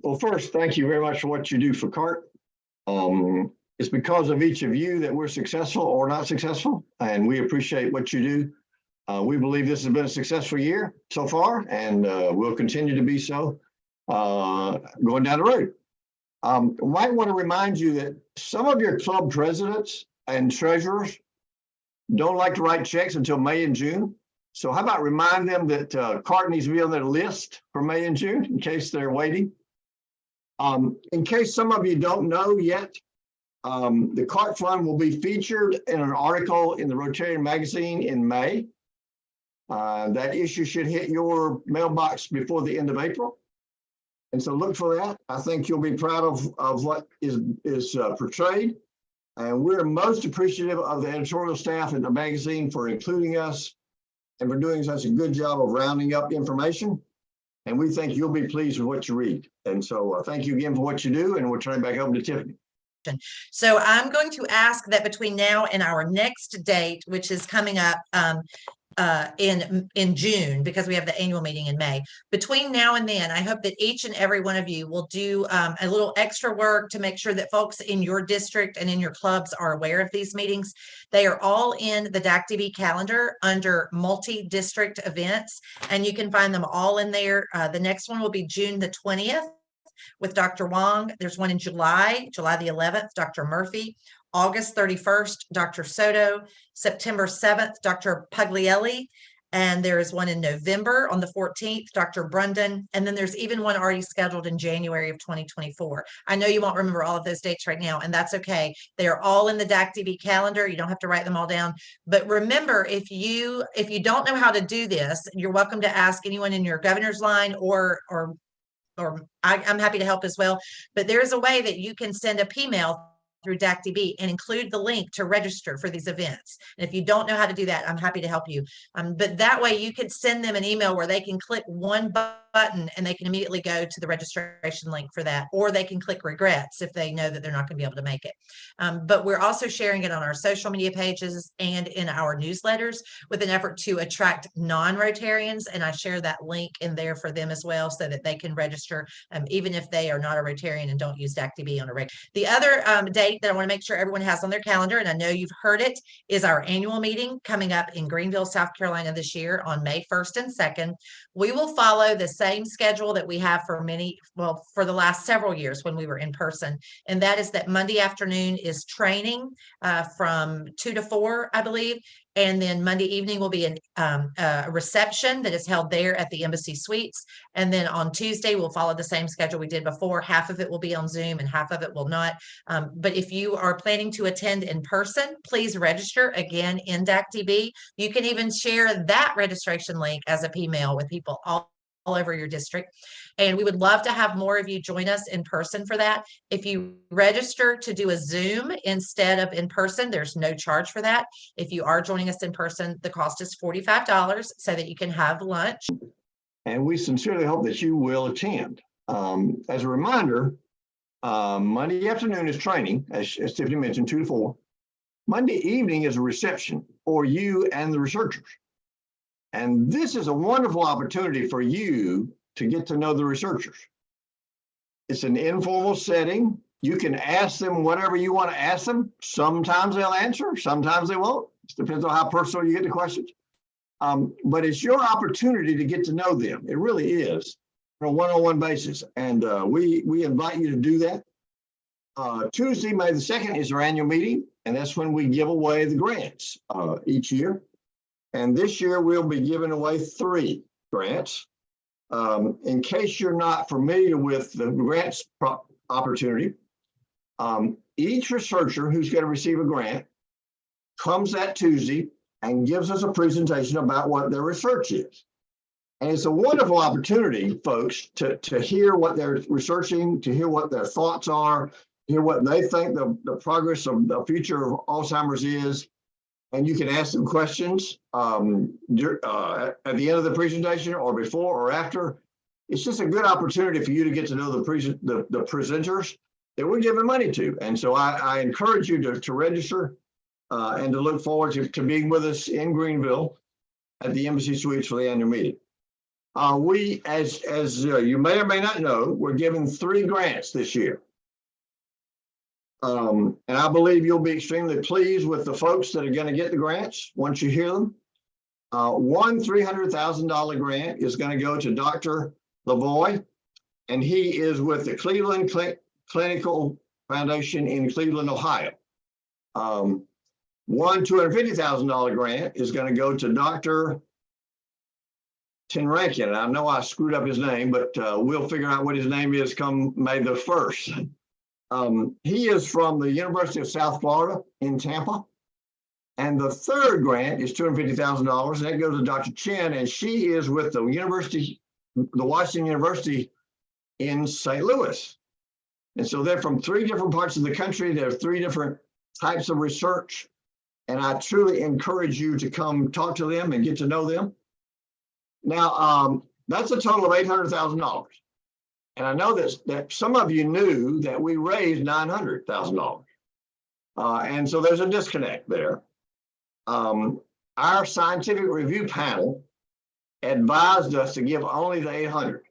Well, first, thank you very much for what you do for CART. It's because of each of you that we're successful or not successful, and we appreciate what you do. We believe this has been a successful year so far, and will continue to be so going down the road. Might want to remind you that some of your club presidents and treasurers don't like to write checks until May and June. So how about remind them that CART needs to be on their list for May and June in case they're waiting. In case some of you don't know yet, the CART Fund will be featured in an article in the Rotarian magazine in May. That issue should hit your mailbox before the end of April. And so look for that. I think you'll be proud of what is portrayed. And we're most appreciative of the editorial staff in the magazine for including us and for doing such a good job of rounding up information. And we think you'll be pleased with what you read. And so thank you again for what you do, and we'll turn it back over to Tiffany. So I'm going to ask that between now and our next date, which is coming up in June, because we have the annual meeting in May. Between now and then, I hope that each and every one of you will do a little extra work to make sure that folks in your district and in your clubs are aware of these meetings. They are all in the DAC-DB calendar under multi-district events, and you can find them all in there. The next one will be June the 20th with Dr. Wong. There's one in July the 11th, Dr. Murphy. August 31st, Dr. Soto. September 7th, Dr. Puglielli. And there is one in November on the 14th, Dr. Brundon. And then there's even one already scheduled in January of 2024. I know you won't remember all of those dates right now, and that's okay. They are all in the DAC-DB calendar. You don't have to write them all down. But remember, if you don't know how to do this, you're welcome to ask anyone in your governor's line or I'm happy to help as well. But there is a way that you can send a P-mail through DAC-DB and include the link to register for these events. And if you don't know how to do that, I'm happy to help you. But that way you could send them an email where they can click one button and they can immediately go to the registration link for that, or they can click regrets if they know that they're not going to be able to make it. But we're also sharing it on our social media pages and in our newsletters with an effort to attract non-Rotarians. And I share that link in there for them as well, so that they can register even if they are not a Rotarian and don't use DAC-DB on a regular. The other date that I want to make sure everyone has on their calendar, and I know you've heard it, is our annual meeting coming up in Greenville, South Carolina this year on May 1st and 2nd. We will follow the same schedule that we have for for the last several years when we were in person. And that is that Monday afternoon is training from 2 to 4, I believe. And then Monday evening will be a reception that is held there at the Embassy Suites. And then on Tuesday, we'll follow the same schedule we did before. Half of it will be on Zoom and half of it will not. But if you are planning to attend in person, please register again in DAC-DB. You can even share that registration link as a P-mail with people all over your district. And we would love to have more of you join us in person for that. If you register to do a Zoom instead of in person, there's no charge for that. If you are joining us in person, the cost is $45 so that you can have lunch. And we sincerely hope that you will attend. As a reminder, Monday afternoon is training, as Tiffany mentioned, 2 to 4. Monday evening is a reception for you and the researchers. And this is a wonderful opportunity for you to get to know the researchers. It's an informal setting. You can ask them whatever you want to ask them. Sometimes they'll answer, sometimes they won't. It depends on how personal you get the questions. But it's your opportunity to get to know them. It really is, on a one-on-one basis. And we invite you to do that. Tuesday, May the 2nd is our annual meeting, and that's when we give away the grants each year. And this year we'll be giving away 3 grants. In case you're not familiar with the grants opportunity, each researcher who's going to receive a grant comes that Tuesday and gives us a presentation about what their research is. And it's a wonderful opportunity, folks, to hear what they're researching, to hear what their thoughts are, hear what they think the progress of the future of Alzheimer's is. And you can ask them questions at the end of the presentation or before or after. It's just a good opportunity for you to get to know the presenters that we're giving money to. And so I encourage you to register and to look forward to being with us in Greenville at the Embassy Suites for the annual meeting. We, as you may or may not know, we're giving 3 grants this year. And I believe you'll be extremely pleased with the folks that are going to get the grants once you hear them. One $300,000 grant is going to go to Dr. Lavoie, and he is with the Cleveland Clinical Foundation in Cleveland, Ohio. One $250,000 grant is going to go to Dr. Tinrankin. And I know I screwed up his name, but we'll figure out what his name is come May the 1st. He is from the University of South Florida in Tampa. And the third grant is $250,000, and that goes to Dr. Chen, and she is with the Washington University in St. Louis. And so they're from 3 different parts of the country. There are 3 different types of research, and I truly encourage you to come talk to them and get to know them. Now, that's a total of $800,000. And I know that some of you knew that we raised $900,000. And so there's a disconnect there. Our scientific review panel advised us to give only the 800.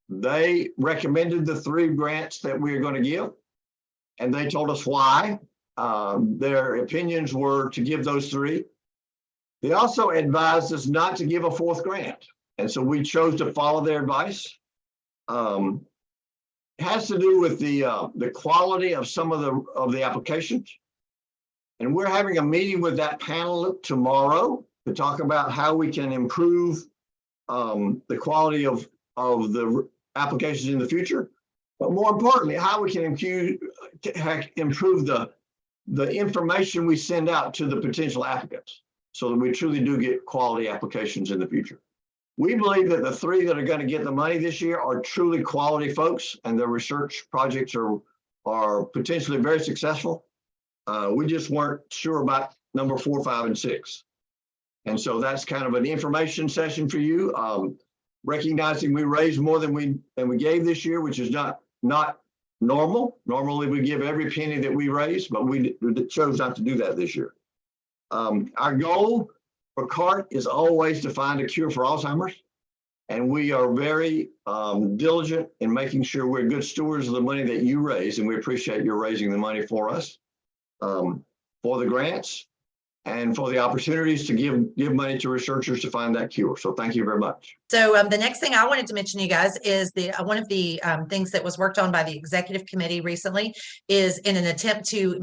They recommended the 3 grants that we are going to give, and they told us why. Their opinions were to give those 3. They also advised us not to give a 4th grant, and so we chose to follow their advice. It has to do with the quality of some of the applications. And we're having a meeting with that panel tomorrow to talk about how we can improve the quality of the applications in the future. But more importantly, how we can improve the information we send out to the potential applicants so that we truly do get quality applications in the future. We believe that the 3 that are going to get the money this year are truly quality folks, and their research projects are potentially very successful. We just weren't sure about number 4, 5, and 6. And so that's kind of an information session for you, recognizing we raised more than we gave this year, which is not normal. Normally we give every penny that we raise, but we chose not to do that this year. Our goal for CART is always to find a cure for Alzheimer's. And we are very diligent in making sure we're good stewards of the money that you raise. And we appreciate your raising the money for us, for the grants, and for the opportunities to give money to researchers to find that cure. So thank you very much. So the next thing I wanted to mention to you guys is one of the things that was worked on by the executive committee recently is in an attempt to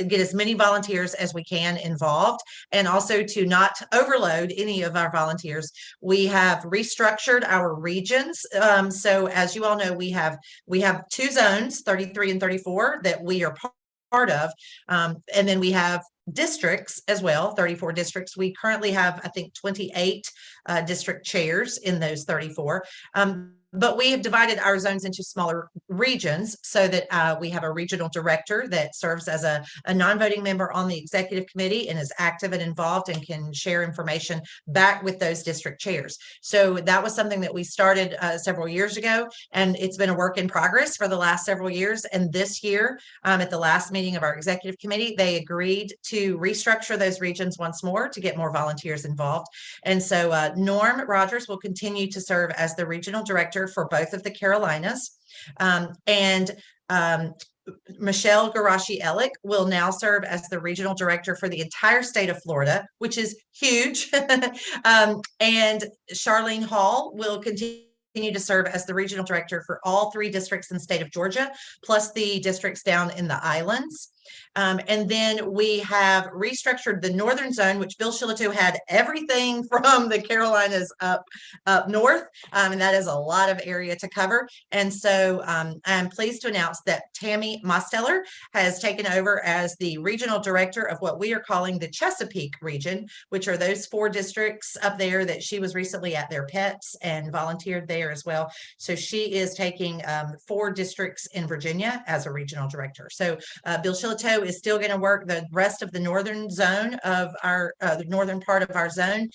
get as many volunteers as we can involved, and also to not overload any of our volunteers. We have restructured our regions. So as you all know, we have 2 zones, 33 and 34, that we are part of. And then we have districts as well, 34 districts. We currently have, I think, 28 district chairs in those 34. But we have divided our zones into smaller regions so that we have a regional director that serves as a non-voting member on the executive committee and is active and involved and can share information back with those district chairs. So that was something that we started several years ago, and it's been a work in progress for the last several years. And this year, at the last meeting of our executive committee, they agreed to restructure those regions once more to get more volunteers involved. And so Norm Rogers will continue to serve as the regional director for both of the Carolinas. And Michelle Garashi-Ellick will now serve as the regional director for the entire state of Florida, which is huge. And Charlene Hall will continue to serve as the regional director for all 3 districts in the state of Georgia, plus the districts down in the islands. And then we have restructured the northern zone, which Bill Shillito had everything from the Carolinas up north. And that is a lot of area to cover. And so I'm pleased to announce that Tammy Mosteller has taken over as the regional director of what we are calling the Chesapeake region, which are those 4 districts up there that she was recently at their pets and volunteered there as well. So she is taking 4 districts in Virginia as a regional director. So Bill Shillito is still going to work the rest of the northern zone of our the northern part of our zone.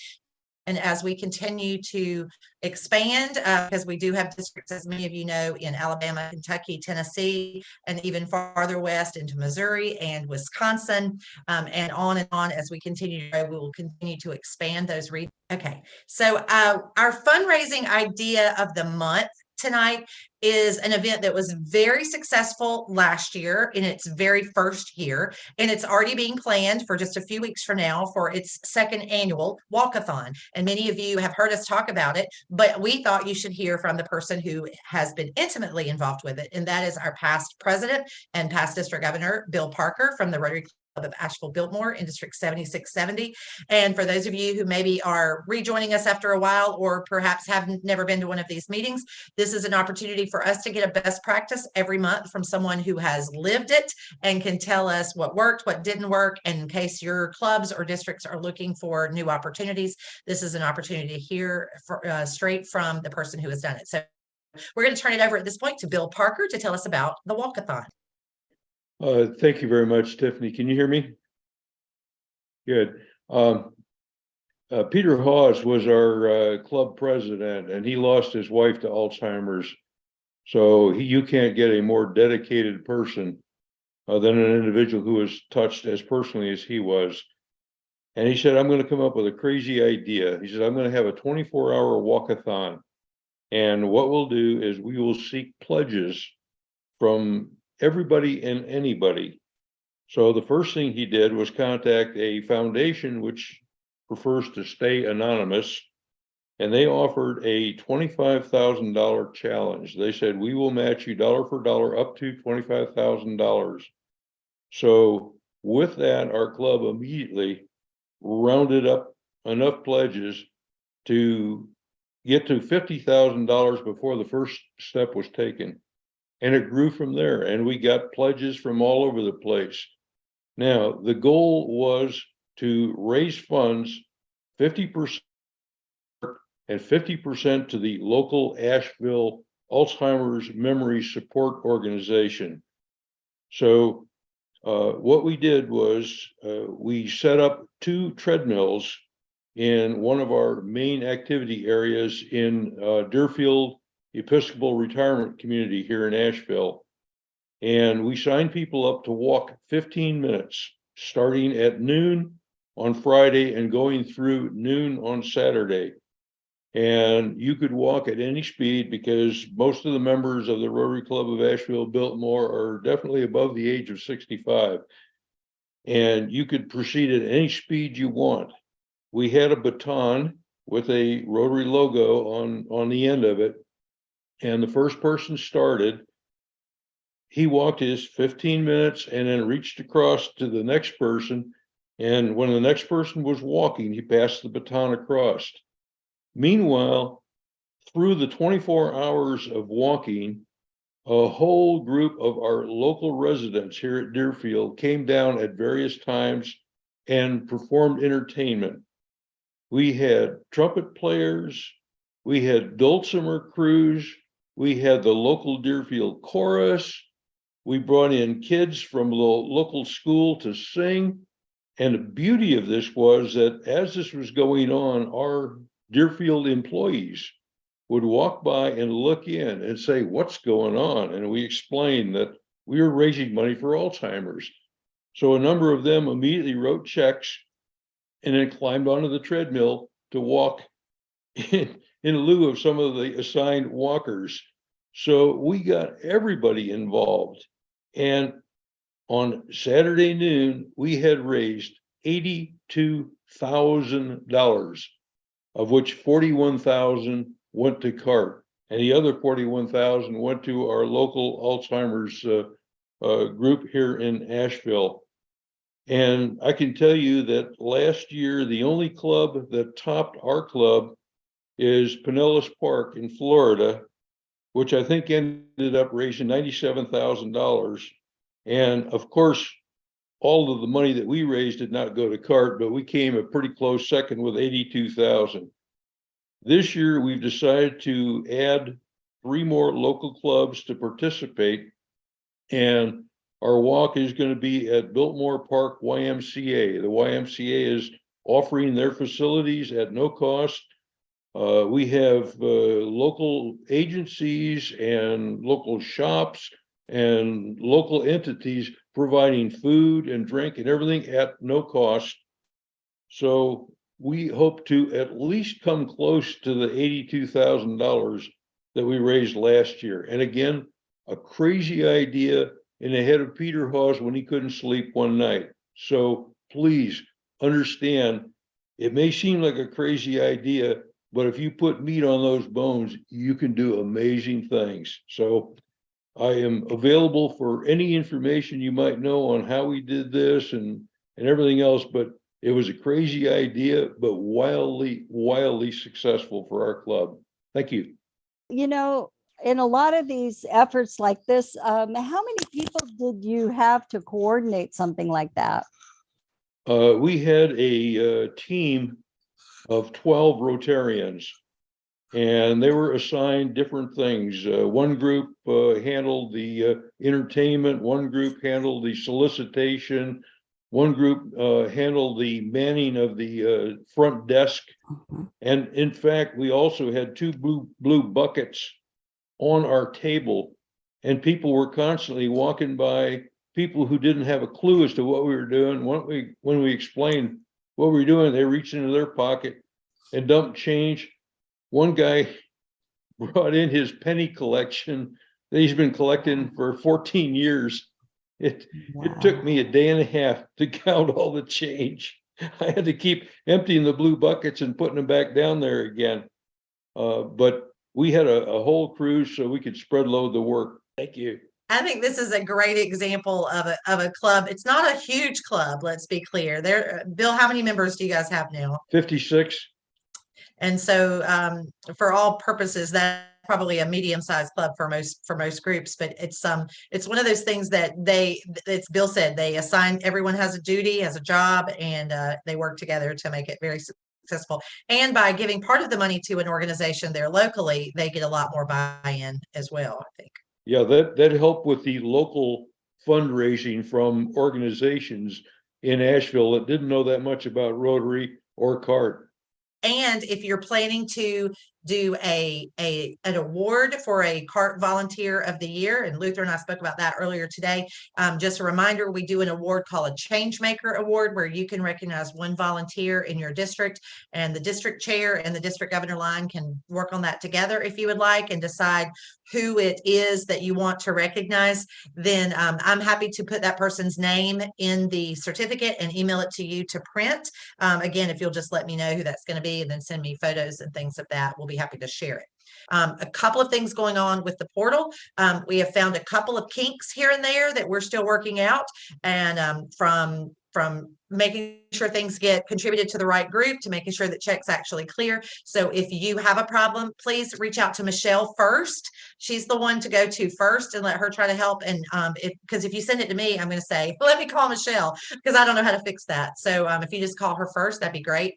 And as we continue to expand, because we do have districts, as many of you know, in Alabama, Kentucky, Tennessee, and even farther west into Missouri and Wisconsin, and on as we continue to grow, we will continue to expand those regions. Okay, so our fundraising idea of the month tonight is an event that was very successful last year in its very first year, and it's already being planned for just a few weeks from now for its second annual Walkathon. And many of you have heard us talk about it, but we thought you should hear from the person who has been intimately involved with it, and that is our past president and past district governor, Bill Parker from the Rotary of Asheville Biltmore in District 7670. And for those of you who maybe are rejoining us after a while, or perhaps have never been to one of these meetings, this is an opportunity for us to get a best practice every month from someone who has lived it and can tell us what worked, what didn't work. And in case your clubs or districts are looking for new opportunities, this is an opportunity to hear straight from the person who has done it. So we're going to turn it over at this point to Bill Parker to tell us about the Walkathon. Thank you very much, Tiffany. Can you hear me? Good. Peter Hawes was our club president, and he lost his wife to Alzheimer's. So you can't get a more dedicated person than an individual who was touched as personally as he was. And he said, I'm going to come up with a crazy idea. He said, I'm going to have a 24-hour walkathon. And what we'll do is we will seek pledges from everybody and anybody. So the first thing he did was contact a foundation which prefers to stay anonymous, and they offered a $25,000 challenge. They said, we will match you dollar for dollar up to $25,000. So with that, our club immediately rounded up enough pledges to get to $50,000 before the first step was taken. And it grew from there, and we got pledges from all over the place. Now, the goal was to raise funds 50% and 50% to the local Asheville Alzheimer's Memory Support Organization. So what we did was we set up 2 treadmills in one of our main activity areas in Deerfield Episcopal Retirement Community here in Asheville. And we signed people up to walk 15 minutes, starting at noon on Friday and going through noon on Saturday. And you could walk at any speed because most of the members of the Rotary Club of Asheville Biltmore are definitely above the age of 65. And you could proceed at any speed you want. We had a baton with a Rotary logo on the end of it. And the first person started, he walked his 15 minutes and then reached across to the next person. And when the next person was walking, he passed the baton across. Meanwhile, through the 24 hours of walking, a whole group of our local residents here at Deerfield came down at various times and performed entertainment. We had trumpet players, we had dulcimer crews, we had the local Deerfield chorus, we brought in kids from the local school to sing. And the beauty of this was that as this was going on, our Deerfield employees would walk by and look in and say, what's going on? And we explained that we were raising money for Alzheimer's. So a number of them immediately wrote checks and then climbed onto the treadmill to walk in lieu of some of the assigned walkers. So we got everybody involved. And on Saturday noon, we had raised $82,000, of which $41,000 went to CART, and the other $41,000 went to our local Alzheimer's group here in Asheville. And I can tell you that last year, the only club that topped our club is Pinellas Park in Florida, which I think ended up raising $97,000. And of course, all of the money that we raised did not go to CART, but we came a pretty close second with $82,000. This year, we've decided to add 3 more local clubs to participate. And our walk is going to be at Biltmore Park YMCA. The YMCA is offering their facilities at no cost. We have local agencies and local shops and local entities providing food and drink and everything at no cost. So we hope to at least come close to the $82,000 that we raised last year. And again, a crazy idea in the head of Peter Hawes when he couldn't sleep one night. So please understand, it may seem like a crazy idea, but if you put meat on those bones, you can do amazing things. So I am available for any information you might know on how we did this and everything else, but it was a crazy idea, but wildly successful for our club. Thank you. You know, in a lot of these efforts like this, how many people did you have to coordinate something like that? We had a team of 12 Rotarians, and they were assigned different things. One group handled the entertainment, one group handled the solicitation, one group handled the manning of the front desk. And in fact, we also had two blue buckets on our table, and people were constantly walking by, people who didn't have a clue as to what we were doing. When we explained what we were doing, they reached into their pocket and dumped change. One guy brought in his penny collection that he's been collecting for 14 years. It took me a day and a half to count all the change. I had to keep emptying the blue buckets and putting them back down there again. But we had a whole crew so we could spread load the work. Thank you. I think this is a great example of a club. It's not a huge club, let's be clear. Bill, how many members do you guys have now? 56. And so for all purposes, that's probably a medium-sized club for most groups, but it's one of those things that it's Bill said, they assign, everyone has a duty, has a job, and they work together to make it very successful. And by giving part of the money to an organization there locally, they get a lot more buy-in as well, I think. Yeah, that helped with the local fundraising from organizations in Asheville that didn't know that much about Rotary or CART. And if you're planning to do an award for a CART Volunteer of the Year, and Luther and I spoke about that earlier today. Just a reminder, we do an award called a Changemaker Award, where you can recognize one volunteer in your district, and the district chair and the district governor line can work on that together if you would like, and decide who it is that you want to recognize. Then I'm happy to put that person's name in the certificate and email it to you to print. Again, if you'll just let me know who that's going to be and then send me photos and things of that, we'll be happy to share it. A couple of things going on with the portal. We have found a couple of kinks here and there that we're still working out, and from making sure things get contributed to the right group to making sure that checks actually clear. So if you have a problem, please reach out to Michelle first. She's the one to go to first, and let her try to help. And because if you send it to me, I'm going to say, let me call Michelle, because I don't know how to fix that. So if you just call her first, that'd be great.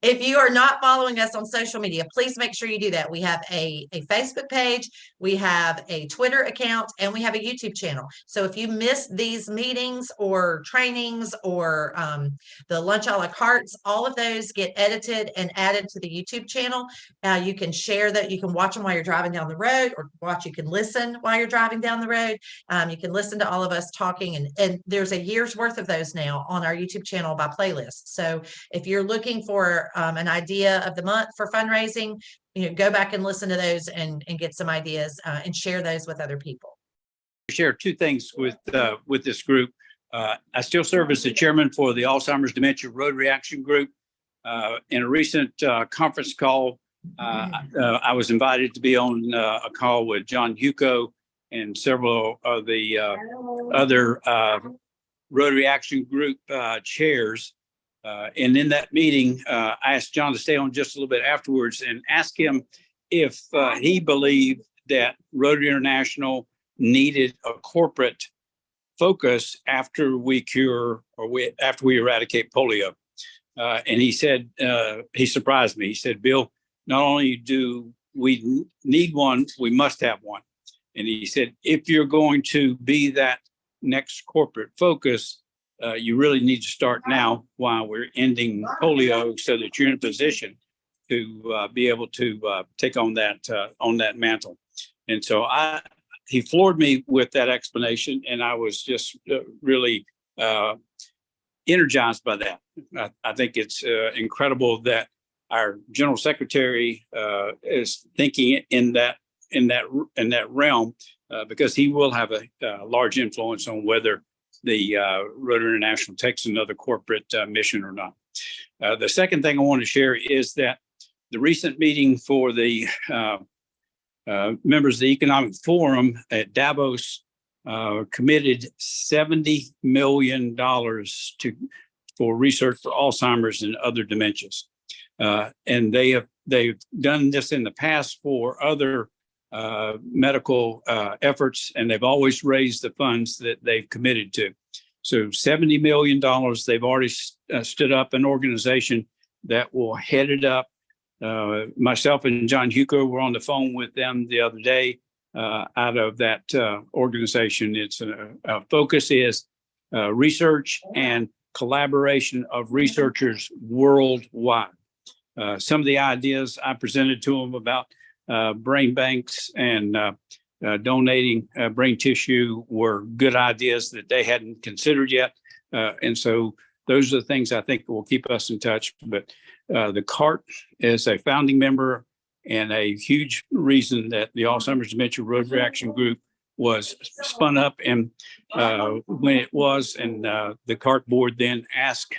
If you are not following us on social media, please make sure you do that. We have a Facebook page, we have a Twitter account, and we have a YouTube channel. So if you miss these meetings or trainings or the lunch a la cartes, all of those get edited and added to the YouTube channel. You can share that. You can watch them while you're driving down the road, or you can listen while you're driving down the road. You can listen to all of us talking, and there's a year's worth of those now on our YouTube channel by playlist. So if you're looking for an idea of the month for fundraising, go back and listen to those and get some ideas and share those with other people. Share two things with this group. I still serve as the chairman for the Alzheimer's Dementia Rotary Action Group. In a recent conference call, I was invited to be on a call with John Huco and several of the other Rotary Action Group chairs. And in that meeting, I asked John to stay on just a little bit afterwards and ask him if he believed that Rotary International needed a corporate focus after we after we eradicate polio. And he said, he surprised me. He said, Bill, not only do we need one, we must have one. And he said, if you're going to be that next corporate focus, you really need to start now while we're ending polio, so that you're in a position to be able to take on that mantle. And so he floored me with that explanation, and I was just really energized by that. I think it's incredible that our general secretary is thinking in that realm, because he will have a large influence on whether the Rotary International takes another corporate mission or not. The second thing I want to share is that the recent meeting for the members of the Economic Forum at Davos committed $70 million for research for Alzheimer's and other dementias. And they've done this in the past for other medical efforts, and they've always raised the funds that they've committed to. So $70 million, they've already stood up an organization that will head it up. Myself and John Huco were on the phone with them the other day out of that organization. Its focus is research and collaboration of researchers worldwide. Some of the ideas I presented to them about brain banks and donating brain tissue were good ideas that they hadn't considered yet. And so those are the things I think will keep us in touch. But the CART is a founding member and a huge reason that the Alzheimer's Dementia Rotary Action Group was spun up. And when it was, and the CART board then asked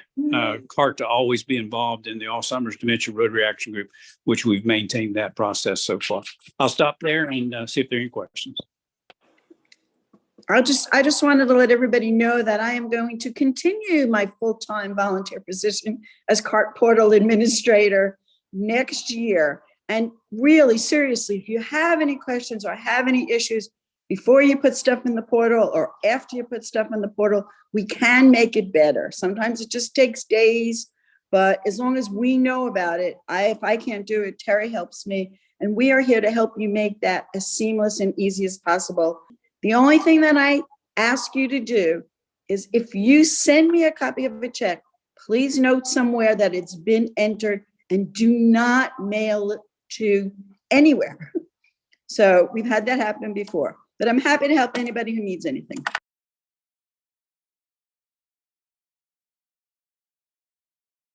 CART to always be involved in the Alzheimer's Dementia Rotary Action Group, which we've maintained that process so far. I'll stop there and see if there are any questions. I just wanted to let everybody know that I am going to continue my full-time volunteer position as CART portal administrator next year. And really, seriously, if you have any questions or have any issues before you put stuff in the portal or after you put stuff in the portal, we can make it better. Sometimes it just takes days, but as long as we know about it, if I can't do it, Terry helps me. And we are here to help you make that as seamless and easy as possible. The only thing that I ask you to do is, if you send me a copy of a check, please note somewhere that it's been entered, and do not mail it to anywhere. So we've had that happen before, but I'm happy to help anybody who needs anything.